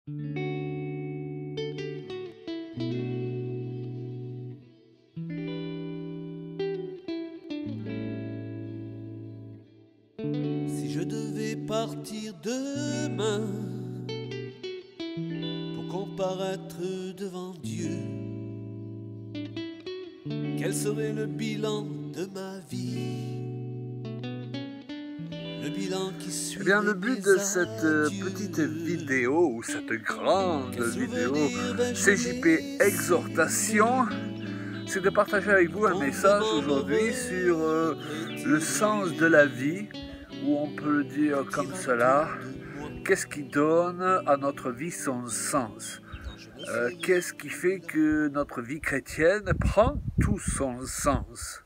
Si je devais partir demain pour comparaître devant Dieu, quel serait le bilan de ma vie? Le bilan qui suit. Eh bien, le but de cette petite vidéo, ou cette grande vidéo CJP Exhortation, c'est de partager avec vous un message aujourd'hui sur le sens de la vie, ou on peut le dire comme cela, qu'est-ce qui donne à notre vie son sens? Qu'est-ce qui fait que notre vie chrétienne prend tout son sens?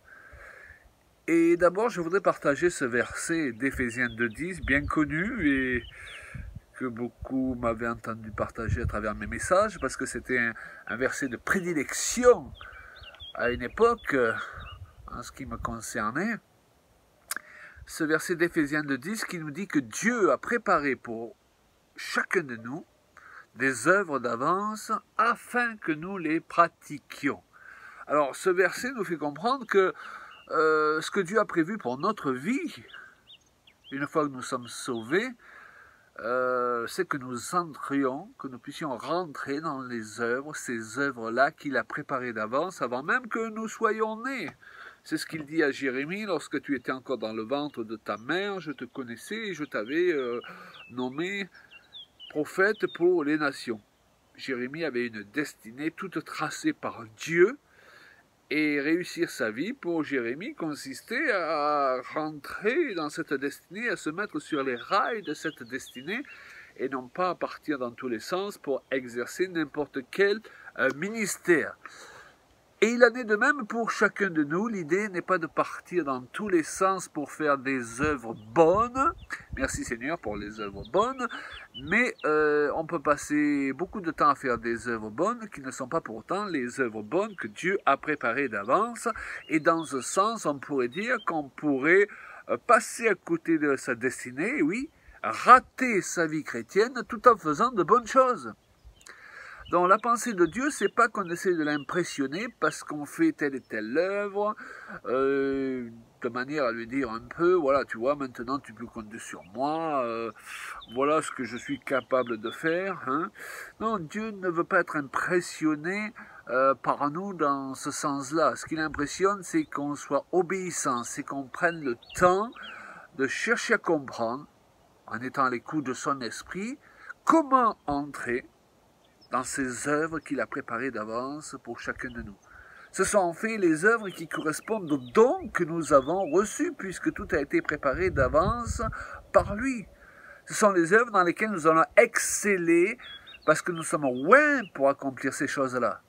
Et d'abord, je voudrais partager ce verset d'Éphésiens 2:10, bien connu et que beaucoup m'avaient entendu partager à travers mes messages, parce que c'était un verset de prédilection à une époque, en ce qui me concernait. Ce verset d'Éphésiens 2:10 qui nous dit que Dieu a préparé pour chacun de nous des œuvres d'avance afin que nous les pratiquions. Alors, ce verset nous fait comprendre que ce que Dieu a prévu pour notre vie, une fois que nous sommes sauvés, c'est que nous entrions, que nous puissions rentrer dans les œuvres, ces œuvres-là qu'il a préparées d'avance, avant même que nous soyons nés. C'est ce qu'il dit à Jérémie: lorsque tu étais encore dans le ventre de ta mère, je te connaissais et je t'avais nommé prophète pour les nations. Jérémie avait une destinée toute tracée par Dieu, et réussir sa vie pour Jérémie consistait à rentrer dans cette destinée, à se mettre sur les rails de cette destinée, et non pas à partir dans tous les sens pour exercer n'importe quel ministère. Et il en est de même pour chacun de nous. L'idée n'est pas de partir dans tous les sens pour faire des œuvres bonnes. Merci Seigneur pour les œuvres bonnes. Mais on peut passer beaucoup de temps à faire des œuvres bonnes qui ne sont pas pourtant les œuvres bonnes que Dieu a préparées d'avance. Et dans ce sens, on pourrait dire qu'on pourrait passer à côté de sa destinée, oui, rater sa vie chrétienne tout en faisant de bonnes choses. Donc la pensée de Dieu, c'est pas qu'on essaie de l'impressionner parce qu'on fait telle et telle œuvre, de manière à lui dire un peu, voilà, tu vois, maintenant tu peux compter sur moi, voilà ce que je suis capable de faire. Hein. Non, Dieu ne veut pas être impressionné par nous dans ce sens-là. Ce qui l'impressionne, c'est qu'on soit obéissant, c'est qu'on prenne le temps de chercher à comprendre, en étant à l'écoute de son esprit, comment entrer dans ces œuvres qu'il a préparées d'avance pour chacun de nous. Ce sont en fait les œuvres qui correspondent aux dons que nous avons reçus, puisque tout a été préparé d'avance par lui. Ce sont les œuvres dans lesquelles nous allons exceller, parce que nous sommes loin pour accomplir ces choses-là.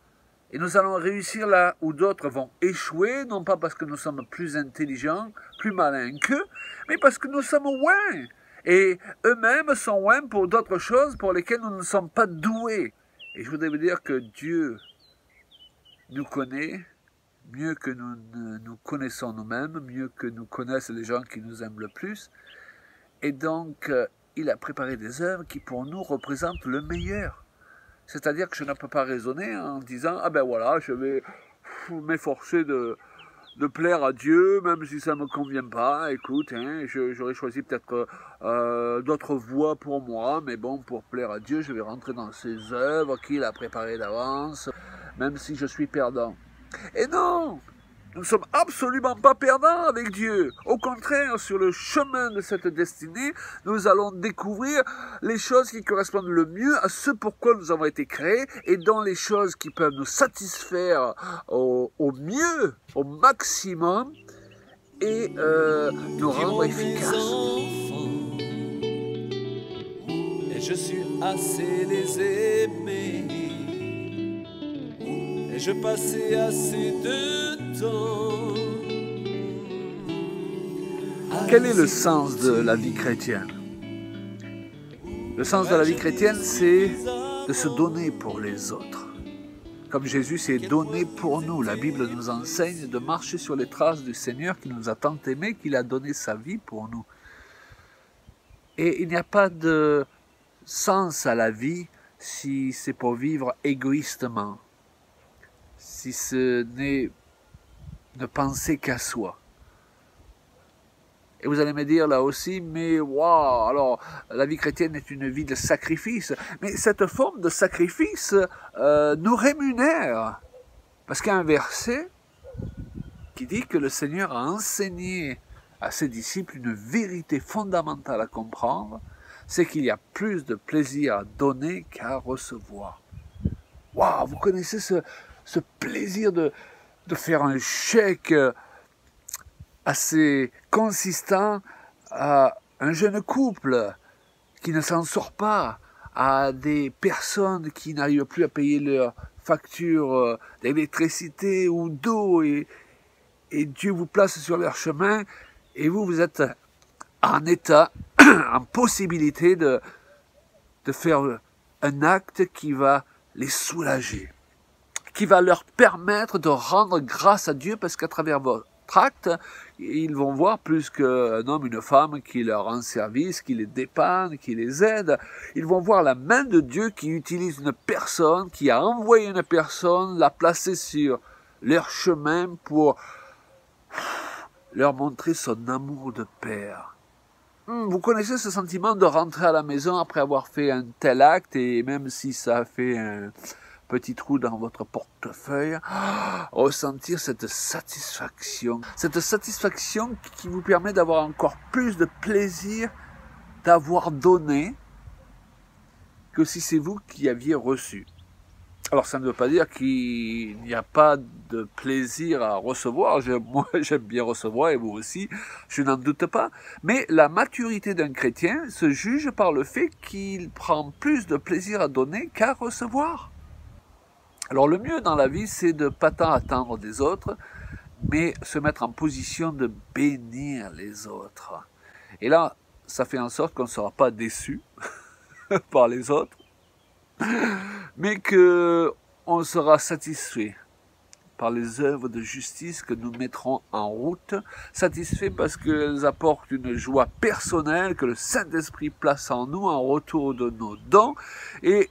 Et nous allons réussir là où d'autres vont échouer, non pas parce que nous sommes plus intelligents, plus malins qu'eux, mais parce que nous sommes loin. Et eux-mêmes sont loin pour d'autres choses pour lesquelles nous ne sommes pas doués. Et je voudrais vous dire que Dieu nous connaît mieux que nous nous connaissons nous-mêmes, mieux que nous connaissent les gens qui nous aiment le plus. Et donc, il a préparé des œuvres qui pour nous représentent le meilleur. C'est-à-dire que je ne peux pas raisonner en disant « Ah ben voilà, je vais m'efforcer de plaire à Dieu, même si ça ne me convient pas. Écoute, hein, j'aurais choisi peut-être d'autres voies pour moi, mais bon, pour plaire à Dieu, je vais rentrer dans ses œuvres qu'il a préparées d'avance, même si je suis perdant. » Et non, nous ne sommes absolument pas perdants avec Dieu. Au contraire, sur le chemin de cette destinée, nous allons découvrir les choses qui correspondent le mieux à ce pourquoi nous avons été créés, et dans les choses qui peuvent nous satisfaire au mieux, au maximum, et nous rendre efficaces. Et je suis assez les aimer. Et je passais assez de temps. Quel est le sens de la vie chrétienne? Le sens de la vie chrétienne, c'est de se donner pour les autres. Comme Jésus s'est donné pour nous. La Bible nous enseigne de marcher sur les traces du Seigneur qui nous a tant aimés, qu'il a donné sa vie pour nous. Et il n'y a pas de sens à la vie si c'est pour vivre égoïstement, si ce n'est de penser qu'à soi. Et vous allez me dire là aussi, mais waouh, alors la vie chrétienne est une vie de sacrifice. Mais cette forme de sacrifice nous rémunère. Parce qu'il y a un verset qui dit que le Seigneur a enseigné à ses disciples une vérité fondamentale à comprendre, c'est qu'il y a plus de plaisir à donner qu'à recevoir. Waouh, vous connaissez ce plaisir de faire un chèque assez consistant à un jeune couple qui ne s'en sort pas, à des personnes qui n'arrivent plus à payer leurs factures d'électricité ou d'eau, et Dieu vous place sur leur chemin, et vous êtes en état, en possibilité de faire un acte qui va les soulager, qui va leur permettre de rendre grâce à Dieu, parce qu'à travers votre acte, ils vont voir plus qu'un homme, une femme qui leur rend service, qui les dépanne, qui les aide. Ils vont voir la main de Dieu qui utilise une personne, qui a envoyé une personne, la placer sur leur chemin pour leur montrer son amour de père. Vous connaissez ce sentiment de rentrer à la maison après avoir fait un tel acte, et même si ça a fait un petit trou dans votre portefeuille, ressentir cette satisfaction qui vous permet d'avoir encore plus de plaisir d'avoir donné que si c'est vous qui aviez reçu. Alors ça ne veut pas dire qu'il n'y a pas de plaisir à recevoir. Moi j'aime bien recevoir, et vous aussi, je n'en doute pas. Mais la maturité d'un chrétien se juge par le fait qu'il prend plus de plaisir à donner qu'à recevoir. Alors le mieux dans la vie, c'est de ne pas tant attendre des autres, mais se mettre en position de bénir les autres. Et là, ça fait en sorte qu'on ne sera pas déçu par les autres, mais qu'on sera satisfait par les œuvres de justice que nous mettrons en route, satisfait parce qu'elles apportent une joie personnelle que le Saint-Esprit place en nous en retour de nos dons, et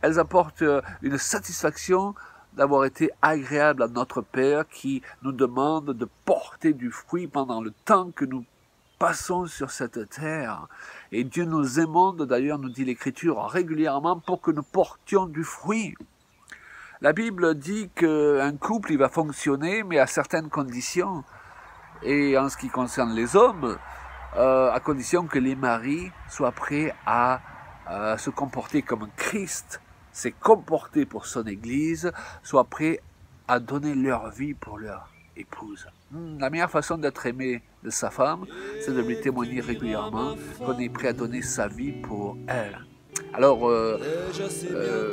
elles apportent une satisfaction d'avoir été agréables à notre Père qui nous demande de porter du fruit pendant le temps que nous passons sur cette terre. Et Dieu nous émonde, d'ailleurs, nous dit l'Écriture régulièrement, pour que nous portions du fruit. La Bible dit qu'un couple, il va fonctionner, mais à certaines conditions. Et en ce qui concerne les hommes, à condition que les maris soient prêts à se comporter comme Christ s'est comporté pour son Église, soient prêts à donner leur vie pour leur épouse. La meilleure façon d'être aimé de sa femme, c'est de lui témoigner régulièrement qu'on est prêt à donner sa vie pour elle. Alors,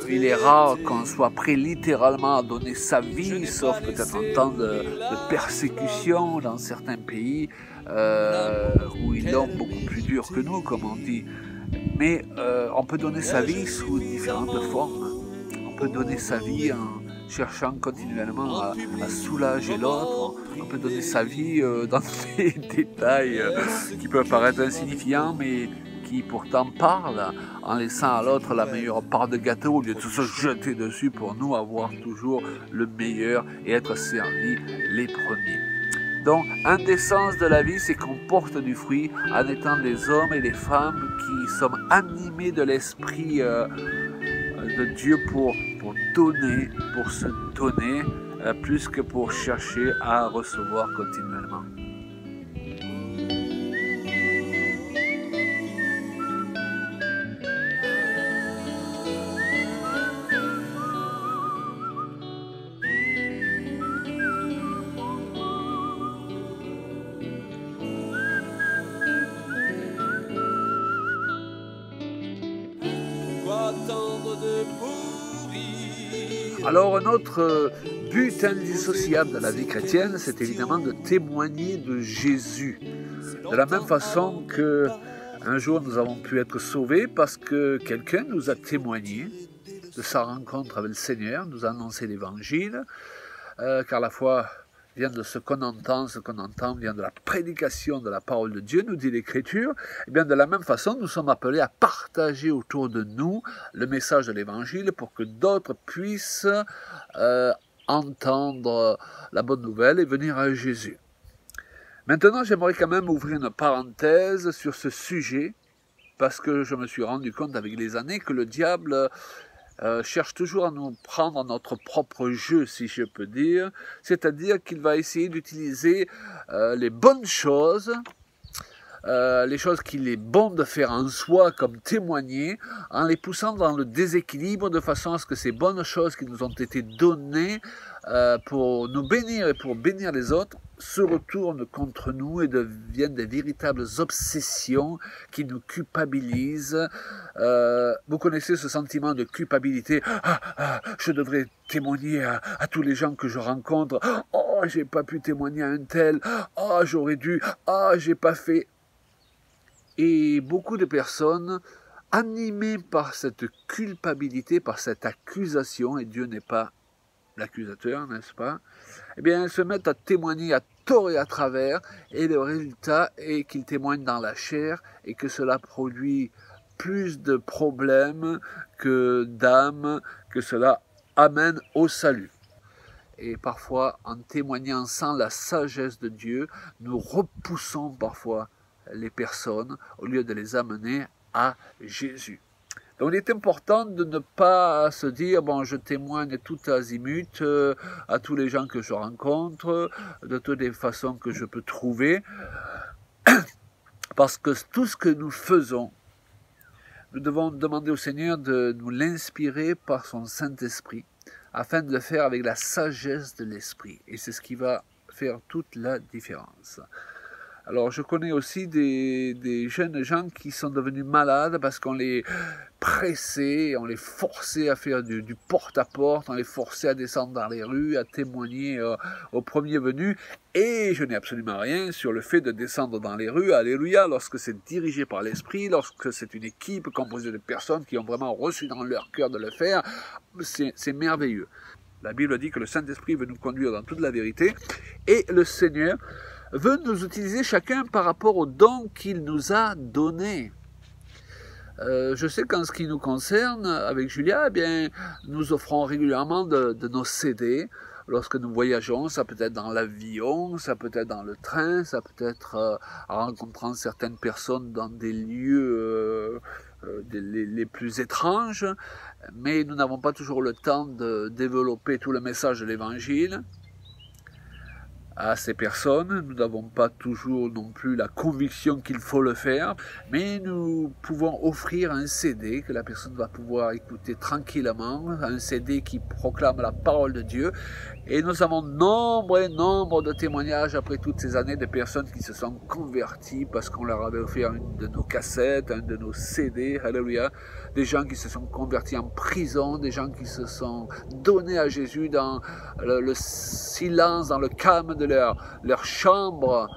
il est rare qu'on soit prêt littéralement à donner sa vie, sauf peut-être en temps de persécution dans certains pays où ils l'ont beaucoup plus dur que nous, comme on dit. Mais on peut donner sa vie sous différentes formes. On peut donner sa vie en cherchant continuellement à soulager l'autre. On peut donner sa vie dans des détails qui peuvent paraître insignifiants, mais qui pourtant parlent, en laissant à l'autre la meilleure part de gâteau, au lieu de se jeter dessus pour nous avoir toujours le meilleur et être servis les premiers. Donc, un des sens de la vie, c'est qu'on porte du fruit en étant des hommes et des femmes qui sommes animés de l'esprit de Dieu pour donner, pour se donner, plus que pour chercher à recevoir continuellement. Alors, un autre but indissociable de la vie chrétienne, c'est évidemment de témoigner de Jésus. De la même façon que un jour nous avons pu être sauvés parce que quelqu'un nous a témoigné de sa rencontre avec le Seigneur, nous a annoncé l'Évangile, car la foi vient de ce qu'on entend vient de la prédication de la parole de Dieu, nous dit l'Écriture. Et bien de la même façon, nous sommes appelés à partager autour de nous le message de l'Évangile pour que d'autres puissent entendre la bonne nouvelle et venir à Jésus. Maintenant, j'aimerais quand même ouvrir une parenthèse sur ce sujet, parce que je me suis rendu compte avec les années que le diable cherche toujours à nous prendre à notre propre jeu, si je peux dire, c'est-à-dire qu'il va essayer d'utiliser les bonnes choses, les choses qu'il est bon de faire en soi comme témoigner, en les poussant dans le déséquilibre de façon à ce que ces bonnes choses qui nous ont été données pour nous bénir et pour bénir les autres se retournent contre nous et deviennent des véritables obsessions qui nous culpabilisent. Vous connaissez ce sentiment de culpabilité. Je devrais témoigner à tous les gens que je rencontre. Oh, j'ai pas pu témoigner à un tel. Oh, j'aurais dû. Oh, j'ai pas fait. Et beaucoup de personnes, animées par cette culpabilité, par cette accusation, et Dieu n'est pas l'accusateur, n'est-ce pas? Eh bien, elles se mettent à témoigner à tort et à travers, et le résultat est qu'ils témoignent dans la chair, et que cela produit plus de problèmes que d'âmes, que cela amène au salut. Et parfois, en témoignant sans la sagesse de Dieu, nous repoussons parfois les personnes au lieu de les amener à Jésus. Donc il est important de ne pas se dire, bon, je témoigne tout azimut à tous les gens que je rencontre, de toutes les façons que je peux trouver, parce que tout ce que nous faisons, nous devons demander au Seigneur de nous l'inspirer par son Saint-Esprit, afin de le faire avec la sagesse de l'Esprit. Et c'est ce qui va faire toute la différence. Alors, je connais aussi des jeunes gens qui sont devenus malades parce qu'on les pressait, on les forçait à faire du porte-à-porte, on les forçait à descendre dans les rues, à témoigner aux premiers venus. Et je n'ai absolument rien sur le fait de descendre dans les rues, alléluia, lorsque c'est dirigé par l'Esprit, lorsque c'est une équipe composée de personnes qui ont vraiment reçu dans leur cœur de le faire, c'est merveilleux. La Bible dit que le Saint-Esprit veut nous conduire dans toute la vérité, et le Seigneur veut nous utiliser chacun par rapport aux dons qu'il nous a donnés. Je sais qu'en ce qui nous concerne, avec Julia, eh bien, nous offrons régulièrement de nos CD. Lorsque nous voyageons, ça peut être dans l'avion, ça peut être dans le train, ça peut être en rencontrant certaines personnes dans des lieux les plus étranges, mais nous n'avons pas toujours le temps de développer tout le message de l'Évangile à ces personnes. Nous n'avons pas toujours non plus la conviction qu'il faut le faire, mais nous pouvons offrir un CD que la personne va pouvoir écouter tranquillement, un CD qui proclame la parole de Dieu. Et nous avons nombre de témoignages après toutes ces années de personnes qui se sont converties parce qu'on leur avait offert une de nos cassettes, un de nos CD, alléluia. Des gens qui se sont convertis en prison, des gens qui se sont donnés à Jésus dans le silence, dans le calme de leur chambre,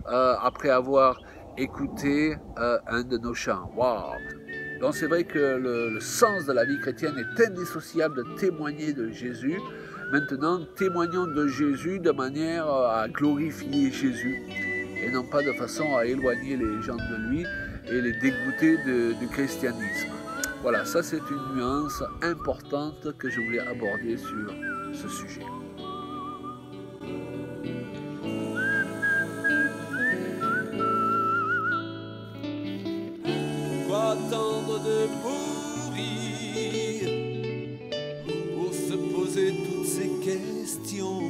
après avoir écouté un de nos chants. Waouh! Donc c'est vrai que le sens de la vie chrétienne est indissociable de témoigner de Jésus. Maintenant, témoignons de Jésus de manière à glorifier Jésus et non pas de façon à éloigner les gens de lui et les dégoûter du christianisme. Voilà, ça c'est une nuance importante que je voulais aborder sur ce sujet. Pourquoi attendre de mourir pour se poser toutes ces questions?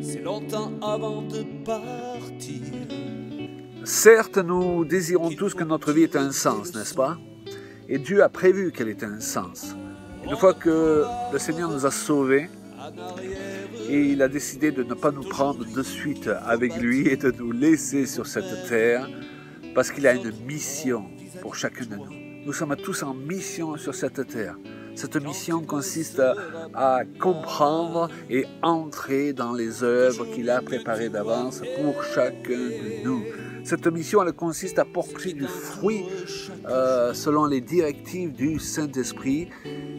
C'est longtemps avant de partir. Certes, nous désirons tous que notre vie ait un sens, n'est-ce pas? Et Dieu a prévu qu'elle ait un sens. Une fois que le Seigneur nous a sauvés, et il a décidé de ne pas nous prendre de suite avec lui et de nous laisser sur cette terre, parce qu'il a une mission pour chacun de nous. Nous sommes tous en mission sur cette terre. Cette mission consiste à comprendre et entrer dans les œuvres qu'il a préparées d'avance pour chacun de nous. Cette mission, elle consiste à porter du fruit selon les directives du Saint-Esprit.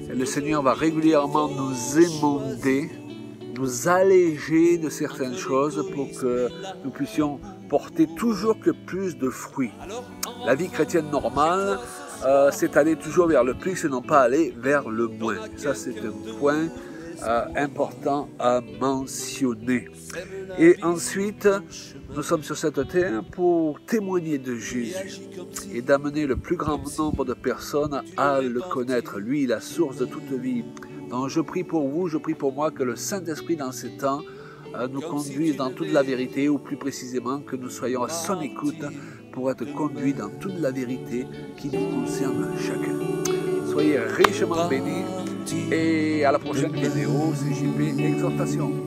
Le Seigneur va régulièrement nous émonder nous alléger de certaines choses pour que nous puissions porter toujours que plus de fruits. La vie chrétienne normale, c'est aller toujours vers le plus et non pas aller vers le moins. Ça, c'est un point important à mentionner. Et ensuite, nous sommes sur cette terre pour témoigner de Jésus et d'amener le plus grand nombre de personnes à le connaître, lui, la source de toute vie. Donc je prie pour vous, je prie pour moi que le Saint-Esprit dans ces temps nous conduise dans toute la vérité, ou plus précisément que nous soyons à son écoute pour être conduits dans toute la vérité qui nous concerne chacun. Soyez richement bénis et à la prochaine vidéo, CJP Exhortation.